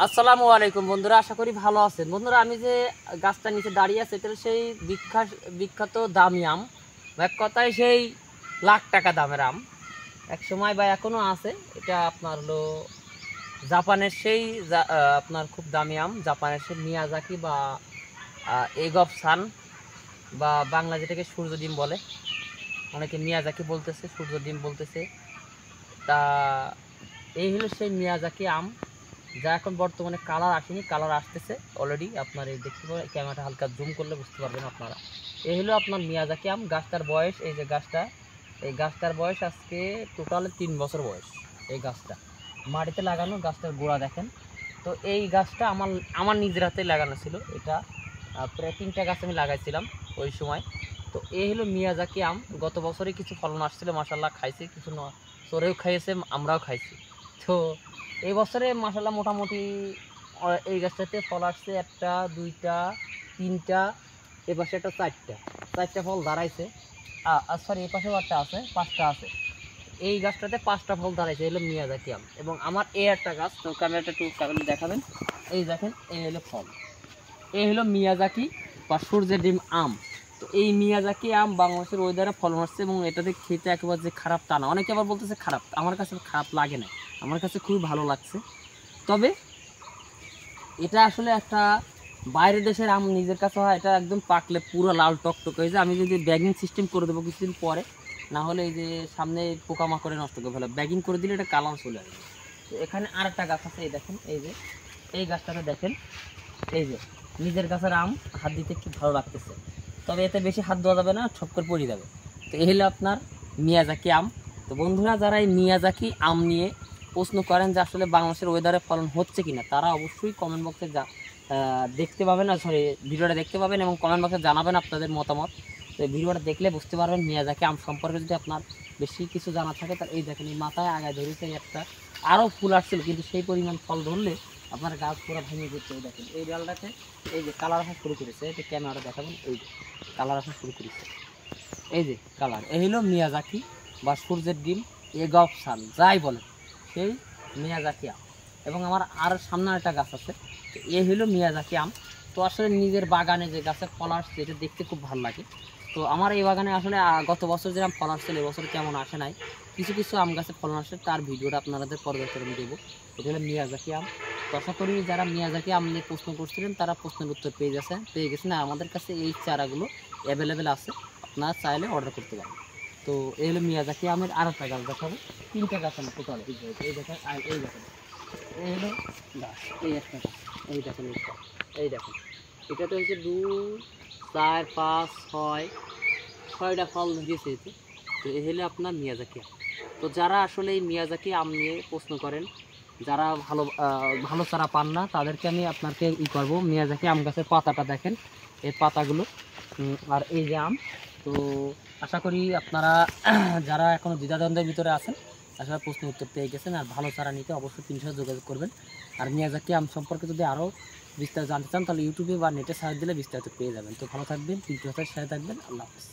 আসসালামু আলাইকুম বন্ধুরা, আশা করি ভালো আছেন। বন্ধুরা, আমি যে গাছটার নিচে দাঁড়িয়ে আছি এটা সেই বিখ্যাত দামি আম, এক কথায় সেই লাখ টাকা দামের আম। এক সময় বা এখনো আছে। এটা আপনার হলো জাপানের সেই আপনার খুব দামি আম, জাপানের সেই মিয়াজাকি বা এগ অফ সান বা বাংলা যেটাকে সূর্য ডিম বলে, অনেকে মিয়াজাকি বলতেছে, সূর্য ডিম বলতেছে। তা এই হলো সেই মিয়াজাকি আম, যা এখন বর্তমানে কালার আসেনি, কালার আসতেছে অলরেডি। আপনার এই দেখতে পাবেন, ক্যামেরাটা হালকা জুম করলে বুঝতে পারবেন আপনারা। এই হলো আপনার মিয়াজাকি আম। গাছটার বয়স, এই যে গাছটা, এই গাছটার বয়স আজকে টোটাল 3 বছর বয়স। এই গাছটা মাটিতে লাগানো, গাছটার গোড়া দেখেন। তো এই গাছটা আমার আমার নিজের হাতে লাগানো ছিল। এটা প্রায় 3টা গাছ আমি লাগাইছিলাম ওই সময়। তো এই হলো মিয়াজাকি আম। গত বছরে কিছু ফলন আসছিল, মাশাল্লাহ খাইছি, কিছু চোরেও খাইয়েছে, আমরাও খাইছি। তো এই বছরে মাশাল্লাহ মোটামুটি এই গাছটাতে ফল আসছে 1টা 2টা 3টা, এপাশে একটা 4টা ফল দাঁড়াইছে। সরি, এই পাশেও একটা আছে, 5টা আছে। এই গাছটাতে 5টা ফল দাঁড়াইছে। এগুলো মিয়াজাকি আম। এবং আমার এই একটা গাছ, তো ক্যামেরাটা একটু দেখাবেন। এই দেখেন, এই হলো ফল। এই হলো মিয়াজাকি বা সূর্যের ডিম আম। তো এই মিয়াজাকি আম বাংলাদেশের ওয়েদারে ফলন আসছে এবং এটাতে খেতে একেবারে যে খারাপ তা না। অনেকে আবার বলতেছে খারাপ, আমার কাছে খারাপ লাগে না, আমার কাছে খুবই ভালো লাগছে। তবে এটা আসলে একটা বাইরের দেশের আম নিজের কাছে হয়, এটা একদম পাকলে পুরো লাল টকটক হয়ে যায়। আমি যদি ব্যাগিং সিস্টেম করে দেবো কিছুদিন পরে, না হলে এই যে সামনে পোকামাকড়ে নষ্ট করে ফেলে, ব্যাগিং করে দিলে এটা কালার চলে আসবে। তো এখানে আরেকটা গাছ আছে, এই দেখেন, এই যে এই গাছটাতে দেখেন, এই যে নিজের গাছের আম, হাত দিতে একটু ভালো লাগতেছে। তবে এতে বেশি হাত দেওয়া যাবে না, ছপ করে পড়ে যাবে। তো এই হলো আপনার মিয়াজাকি আম। তো বন্ধুরা, যারা এই মিয়াজাকি আম নিয়ে প্রশ্ন করেন যে আসলে বাংলাদেশের ওয়েদারে ফলন হচ্ছে কিনা, তারা অবশ্যই কমেন্ট বক্সে দেখতে পাবেন, সরি ভিডিওটা দেখতে পাবেন এবং কমেন্ট বক্সে জানাবেন আপনাদের মতামত। তো এই ভিডিওটা দেখলে বুঝতে পারবেন মিয়াজাকি আম সম্পর্কে যদি আপনার বেশি কিছু জানা থাকে। তার এই দেখেন, এই মাথায় আগায় ধরেছে একটা, আরও ফুল আসছিল, কিন্তু সেই পরিমাণ ফল ধরলে আপনার গাছ পুরো ভেঙে যেতে। দেখেন এই ডালটাতে এই যে কালার আসা শুরু করেছে, এটা ক্যামেরা দেখাবেন, এই যে কালার আসা শুরু করেছে, এই যে কালার। এই হলো মিয়াজাকি বা সূর্যের ডিম, এগ অফ সান যাই বলেন, সেই মিয়াজাকি আম। এবং আমার আর সামনে একটা গাছ আছে, তো এই হলো মিয়াজাকি আম। তো আসলে নিজের বাগানে যে গাছে ফল আসছে এটা দেখতে খুব ভালো লাগে। তো আমার এই বাগানে আসলে গত বছর যেরকম ফল আসছিল এবছর কেমন আসে নাই, কিছু কিছু আম গাছে ফলন আসে, তার ভিডিওটা আপনাদের পর্যালোচনা দেবো। এটা হলো মিয়াজাকি আম। তো আশা করি যারা মিয়াজাকি আম নিয়ে প্রশ্ন করছিলেন তারা প্রশ্নের উত্তর পেয়ে গেছেন। আর আমাদের কাছে এই চারাগুলো অ্যাভেলেবেল আছে, আপনারা চাইলে অর্ডার করতে পারেন। তো এই হলো মিয়াজাকি আমের আর একটা গাছ দেখাবো। 3টা গাছ আমার টোটাল, এই দেখেন, আর এই দেখেন, এই হলো গাছ, এই একটা গাছ, এই দেখেন, এই দেখেন, এটাতে হচ্ছে 2 4 5 6টা ফল ধরিয়েছে এতে। তো এই হলো আপনার মিয়াজাকি আম। তো যারা আসলে এই মিয়াজাকি আম নিয়ে প্রশ্ন করেন, যারা ভালো চারা পান না, তাদেরকে আমি আপনাকে করবো। মিয়াজাকি আম গাছের পাতাটা দেখেন, এই পাতাগুলো, আর এই যে আম। তো আশা করি আপনারা যারা এখনও দ্বিধাদ্বন্দ্বের ভিতরে আছেন, আসলে প্রশ্ন উত্তর পেয়ে গেছেন। আর ভালো চারা নিতে অবশ্যই 3 সাথে যোগাযোগ করবেন। আর মিয়াজাকি আম সম্পর্কে যদি আরও বিস্তারিত জানতে চান, তাহলে ইউটিউবে বা নেটে সার্চ দিলে বিস্তারিত পেয়ে যাবেন। তো ভালো থাকবেন, 3 সাথে থাকবেন। আল্লাহ হাফিজ।